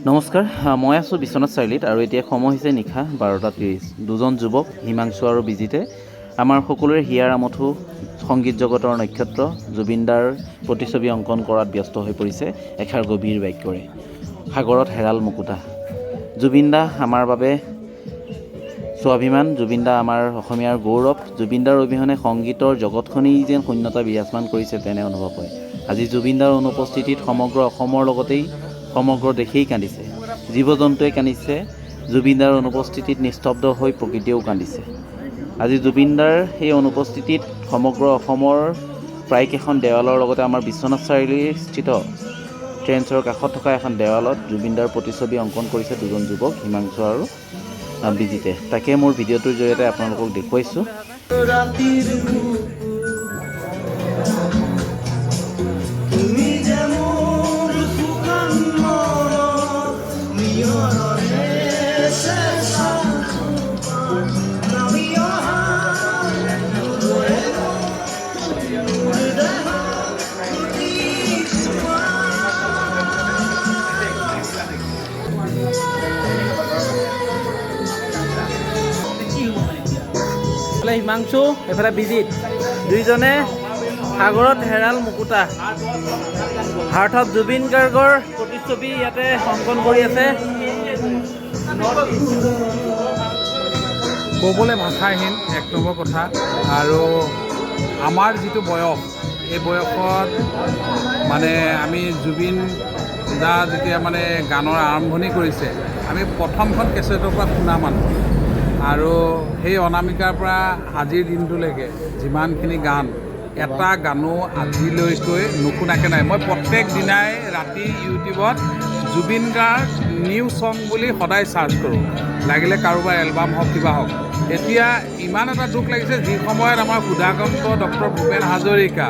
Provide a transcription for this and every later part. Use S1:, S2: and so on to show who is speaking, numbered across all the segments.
S1: নমস্কাৰ, মই আছোঁ বিশ্বনাথ চাৰিআলিত আৰু এতিয়া সময় হৈছে নিশা 12:30। দুজন যুৱক হিমাংশু আৰু বিজিতে আমাৰ সকলোৰে হিয়াৰ আমঠু সংগীত জগতৰ নক্ষত্ৰ জুবিনদাৰ প্ৰতিছবি অংকন কৰাত ব্যস্ত হৈ পৰিছে এষাৰ গভীৰ বাক্যৰে। সাগৰত হেৰাল মুকুতা। জুবিনদা আমাৰ বাবে স্বাভিমান, জুবিনদা আমাৰ অসমীয়াৰ গৌৰৱ। জুবিনদাৰ অবিহনে সংগীতৰ জগতখনেই যেন শূন্যতা বিৰাজমান কৰিছে তেনে অনুভৱ হয়। আজি জুবিনদাৰ অনুপস্থিতিত সমগ্ৰ অসমৰ লগতেই সমগ্ৰ দেশেই কান্দিছে, জীৱ জন্তুৱে কান্দিছে। জুবিনদাৰ অনুপস্থিতিত নিস্তব্ধ হৈ প্ৰকৃতিয়েও কান্দিছে। আজি জুবিনদাৰ সেই অনুপস্থিতিত সমগ্ৰ অসমৰ প্ৰায়কেইখন দেৱালৰ লগতে আমাৰ বিশ্বনাথ চাৰিআলিৰ স্থিত ট্ৰেন্সৰ কাষত থকা এখন দেৱালত জুবিনদাৰ প্ৰতিছবি অংকন কৰিছে দুজন যুৱক হিমাংশু আৰু বিজিতে। তাকে মোৰ ভিডিঅ'টোৰ জৰিয়তে আপোনালোকক দেখুৱাইছোঁ। হিমাংশু এফালে বিজিত, দুইজনে সাগৰত হেৰাল মুকুতা হাৰ্ট অফ জুবিন গাৰ্গৰ প্ৰতিছবি ইয়াতে অংকন কৰি আছে।
S2: ক'বলৈ ভাষাহীন এক নম্বৰ কথা। আৰু আমাৰ যিটো বয়স, এই বয়সত মানে আমি জুবিন দা যেতিয়া মানে গানৰ আৰম্ভণি কৰিছে, আমি প্ৰথমখন কেছেটৰ পৰা শুনা মানুহ। আৰু সেই অনামিকাৰ পৰা আজিৰ দিনটোলৈকে যিমানখিনি গান, এটা গানো আজিলৈকৈ নুশুনাকৈ নাই। মই প্ৰত্যেক দিনাই ৰাতি ইউটিউবত জুবিন গাৰ্গ নিউ ছং বুলি সদায় চাৰ্চ কৰোঁ, লাগিলে কাৰোবাৰ এলবাম হওক কিবা হওক। এতিয়া ইমান এটা দুখ লাগিছে, যি সময়ত আমাৰ সুধাকন্ত ডক্টৰ ভূপেন হাজৰিকা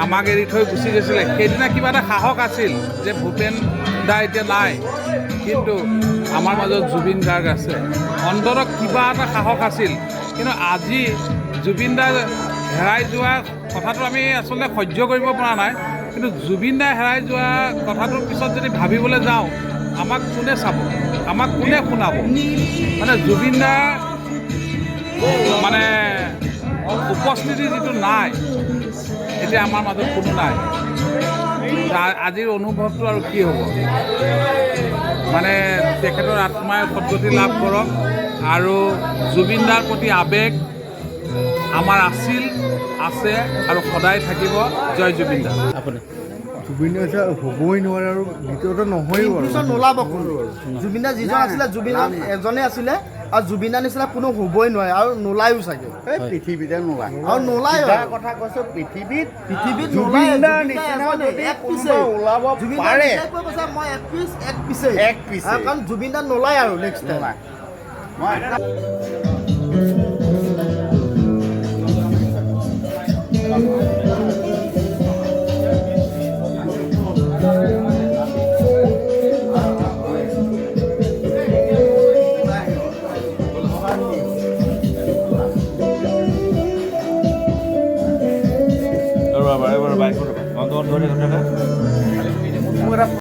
S2: আমাক এৰি থৈ গুচি গৈছিলে, সেইদিনা কিবা এটা সাহস আছিল যে ভূপেন দা এতিয়া নাই, কিন্তু আমাৰ মাজত জুবিন গাৰ্গ আছে, অন্ততঃ কিবা এটা সাহস আছিল। কিন্তু আজি জুবিন দা হেৰাই যোৱা কথাটো আমি আচলতে সহ্য কৰিব পৰা নাই। কিন্তু জুবিন দা হেৰাই যোৱা কথাটোৰ পিছত যদি ভাবিবলৈ যাওঁ, আমাক কোনে চাব, আমাক কোনে শুনাব? মানে জুবিন দাৰ মানে উপস্থিতি যিটো নাই, এতিয়া আমাৰ মাজত কোনো নাই। আজিৰ অনুভৱটো আৰু কি হ'ব? মানে তেখেতৰ আত্মাই সদ্গতি লাভ কৰক। আৰু জুবিন দাৰ প্ৰতি আৱেগ আমাৰ আছিল, আছে আৰু সদায় থাকিব। জয় জুবিন দা।
S3: জুবিন দা হ'বই নোৱাৰে আৰু ভিতৰতে নহয়ও আৰু
S4: নোলাব কোনো। জুবিন দা যিজন আছিলে, জুবিন এজনে আছিলে আৰু জুবিন দা নিচিনা কোনো হ'বই নোৱাৰে আৰু নোলায়ো চাগে
S3: পৃথিৱীতে নোলায়।
S4: আৰু নোলায়
S3: কথা কৈছোঁ, পৃথিৱীত
S4: জুবিন
S3: দাৰ নিচিনা যদি কোনোবা ওলাব পাৰে,
S4: মই এক পিছে কাৰণ জুবিন দা নোলায় আৰু নেক্সট টাইম।